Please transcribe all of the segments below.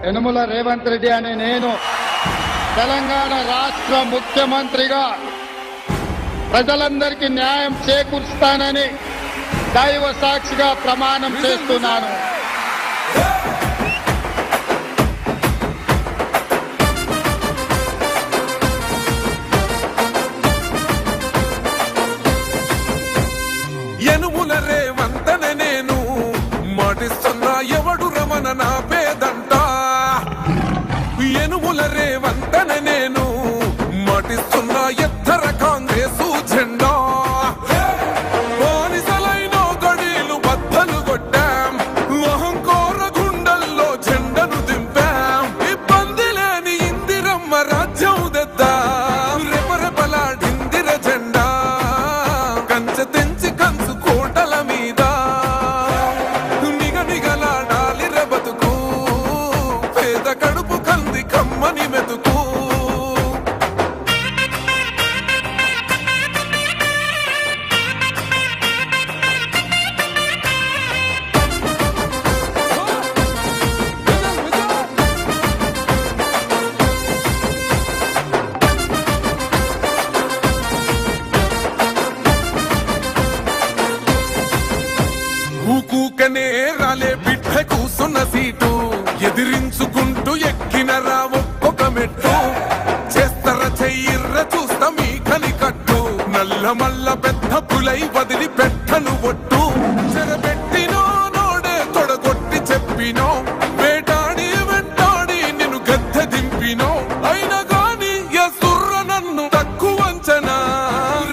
యనుమల రేవంత్ రెడ్డి అనే నేను తెలంగాణ రాష్ట్ర ముఖ్యమంత్రిగా ప్రజలందరికీ న్యాయం చేకూరుస్తానని దైవ సాక్షిగా ప్రమాణం చేస్తున్నాను. యనుమల రేవంత్ అనే నేను మాటిస్తున్నా ఎవడు రమణ నా పేదంట. యనుమల రేవంత్ అనే నేను మాటిస్తున్నా ఎత్తర కాంగ్రెసు జెండా. బానిసలైన గడీలు బద్దలు కొట్టాం, అహంకార గుండెల్లో జెండను దింపాం. ఇబ్బంది లేని ఇందిరమ్మ రాజ్యం తెద్దాం. రెపరెపలాడిందిర జెండా కంచె తెంచి కంచు కోటల మీద నిగనిగలాడాలి బతుకు. పేద కడుపు కంది కమ్మని మెతుకు. ఊకూకనే రాలే బిడ్డ కూసున్న సీటు, ఎదిరించుకుంటూ ఎక్కినరా ఒక్కొక్క మెట్టు. చేస్తర చెయ్యిర్ర చూస్తా మీ కని కట్టు, నల్ల మల్ల పెద్ద పులై వదిలి పెట్టను ఒట్టు. చెరబెట్టినో నోడే తొడగొట్టి చెప్పినో, వేటాడి వెంటాడి నిన్ను గద్దె దింపినో. అయినా గాని ఎసుర్ర నన్ను తక్కువ అంచనా.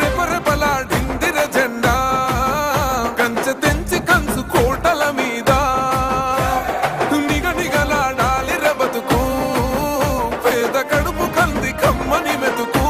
రెపరెపలాడిందిర జెండా కంచె తెంచి కంచు కోటల మీద నిగనిగలాడాలి బతుకు. పేద కడుపు కంది కమ్మని మెతుకు.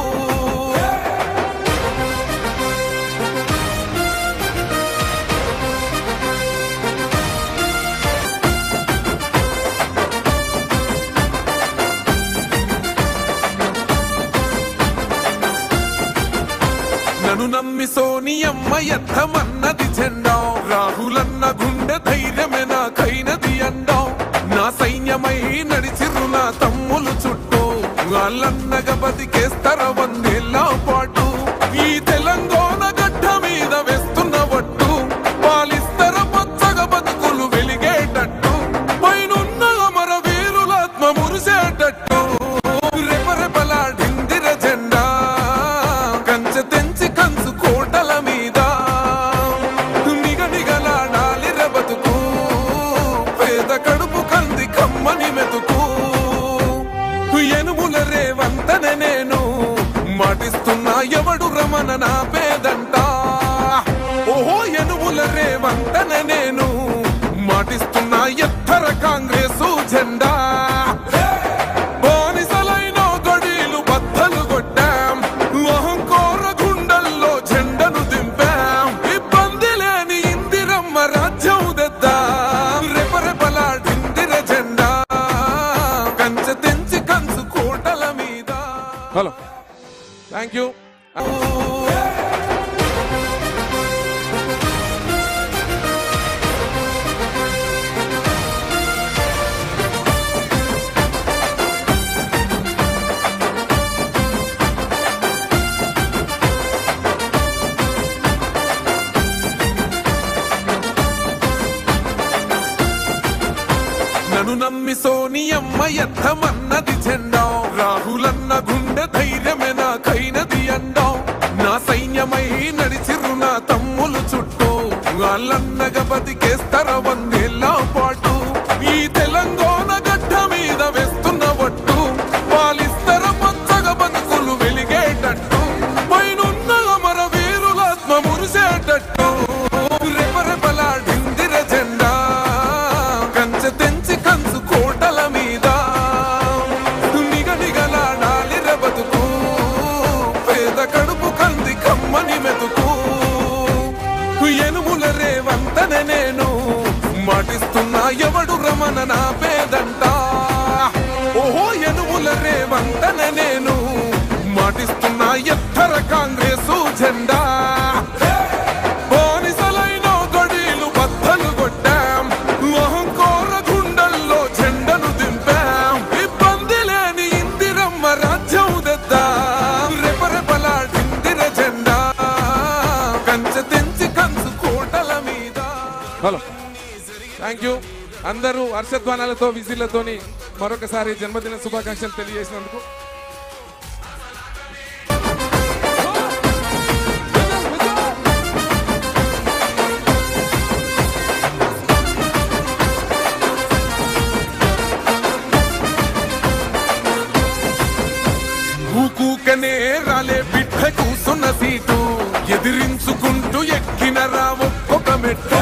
నన్ను నమ్మి సోనియమ్మ ఎత్తమన్నది జెండా. రాహులన్న గుండె ధైర్యమే నాకైనది అండా. నా సైన్యమై నడిచిర్రు నా తమ్ములు చుట్టూ, వాళ్ళన్నగా బతికేస్తర వందేళ్ల పాటు. ఈ తెలంగాణ గడ్డ మీద వేస్తున్న వట్టు, పాలిస్తర పచ్చగా బతుకులు వెలిగేటట్టు. పైనున్న అమర వీరులాత్మ మురిసేటట్టు. రెపరెపలాడిందిర జెండా కంచె తెంచి కంచు కోటల మీద నిగనిగలాడాలి బతుకు. పేద కడుపు కంది కమ్మని మెతుకు. యనుమల రేవంత్ అనే నేను మాటిస్తున్నా ఎవడు రమణ నా పేదంట. ఓహో యనుమల రేవంత్ అనే నేను మాటిస్తున్నా ఎత్తర కాంగ్రెసు జెండా. బానిసలైన గడీలు బద్దలు కొట్టాం, అహంకార గుండెల్లో జెండను దింపాం. ఇబ్బంది లేని ఇందిరమ్మ రాజ్యం తెద్దాం. రెపరెపలాడిందిర జెండా కంచె తెంచి కంచు కోటల మీద. Hello, thank you. నన్ను నమ్మి సోనియమ్మ ఎత్తమన్నది జెండా. రాహులన్న గుండె ధైర్యమే నాకైనది అండా. నా సైన్యమై నడిచిర్రు నా తమ్ములు చుట్టూ, వాళ్ళన్నగా బతికేస్తర వందేళ్ల పాటు. ఈ తెలంగాణ గడ్డ మీద వేస్తున్న వట్టు, పాలిస్తర పచ్చగా బతుకులు వెలిగేటట్టు. పైనున్న అమర వీరులాత్మ మురిసేటట్టు. రెపరెపలాడిందిర జెండా కంచె తెంచి కంచు కోటల మీద నిగనిగలాడాలి బతుకు. పేద కడుపు కంది కమ్మని మెతుకు. యనుమల రేవంత్ అనే నేను మాటిస్తున్నా ఎవడు రమణ నా పేదంట. ఓహో యనుమల రేవంత్ అనే నేను మాటిస్తున్నా ఎత్తర కాంగ్రెసు జెండా. బానిసలైన గడీలు బద్దలు కొట్టాం, అహంకార గుండెల్లో జెండను దింపాం. యూ. అందరూ హర్షధ్వానాలతో విజిల్లతోని మరొకసారి జన్మదిన శుభాకాంక్షలు తెలియజేసినందుకు. ఊకూకనే రాలే బిడ్డ కూసున్న సీటు ఎదిరించుకుంటూ ఎక్కినరా ఒక్కొక్క మెట్టు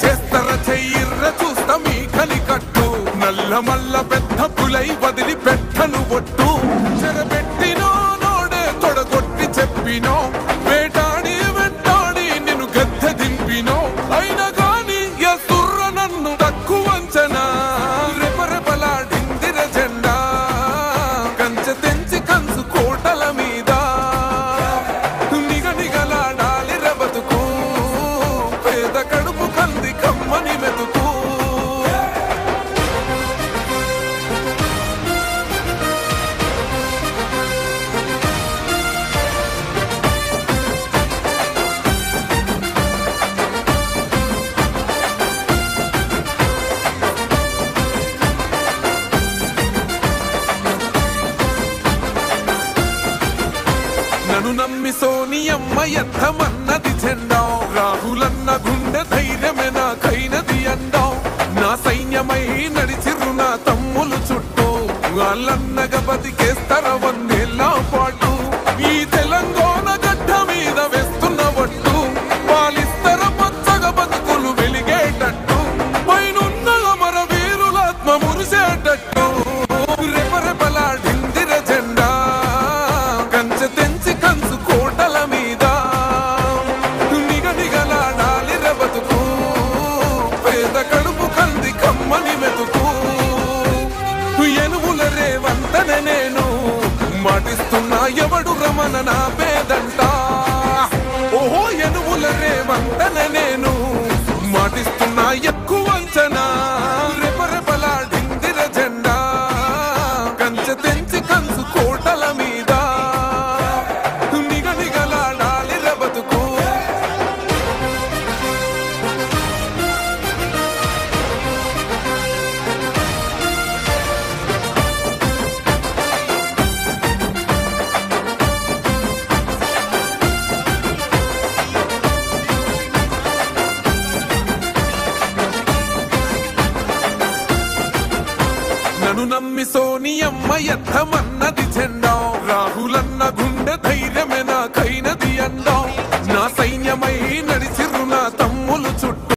చేస్తర చెయ్యిర్ర చూస్తా మీ కనికట్టు నల్ల మల్ల పెద్ద పులై వదిలి పెట్టను ఒట్టు చెరబెట్టినో నోడే తొడగొట్టి చెప్పినో వేటాడి వెంటాడి నిన్ను గద్దె దింపినో అయినా గాని ఎసుర్ర నన్ను తక్కువ అంచనా రెపరెపలాడిందిర జెండా కంచె తెంచి కంచు కోటల మీద నిగనిగలాడాలి రబతుకు పేద కడుపు కంది కమ్మని మెతుకు నన్ను నమ్మి సోనియమ్మ ఎత్తమన్నది జెండా రాహులన్న గుండె ధైర్యమే నాకైనది అండా నా సైన్యమై నడిచిర్రు నా తమ్ములు చుట్టూ వాళ్ళన్నగా బతికేస్తర వందేళ్ళ పాటు ఈ తెలంగాణ గడ్డ మీద వేస్తున్న ఒట్టు పాలిస్తర పచ్చగా బతుకులు వెలిగేటట్టు పైనున్న అమర వీరులాత్మ మురిసేటట్టు రెపరెపలాడిందిర జెండా కంచె తెంచి కంచు కోటల మీద నిగనిగలాడాలి రబతుకు పేద కడుపు కంది కమ్మని మెతుకు ఎనుముల రేవంతనే నేను మాటిస్తున్నా ఎవడు రమణ నా పేదంట ఓహో ఎనుముల రేవంతనే నేను మాటిస్తున్నా ఎక్కువ అంచనా రెపరెపలాడిందిర జెండా కంచె తెంచి కంచు కోటల మీద నిగనిగలాడాలి రబతుకు నన్ను నమ్మి సోనియమ్మ ఎత్తమన్నది జెండా రాహులన్న గుండె ధైర్యమే నాకైనది అండా నా సైన్యమై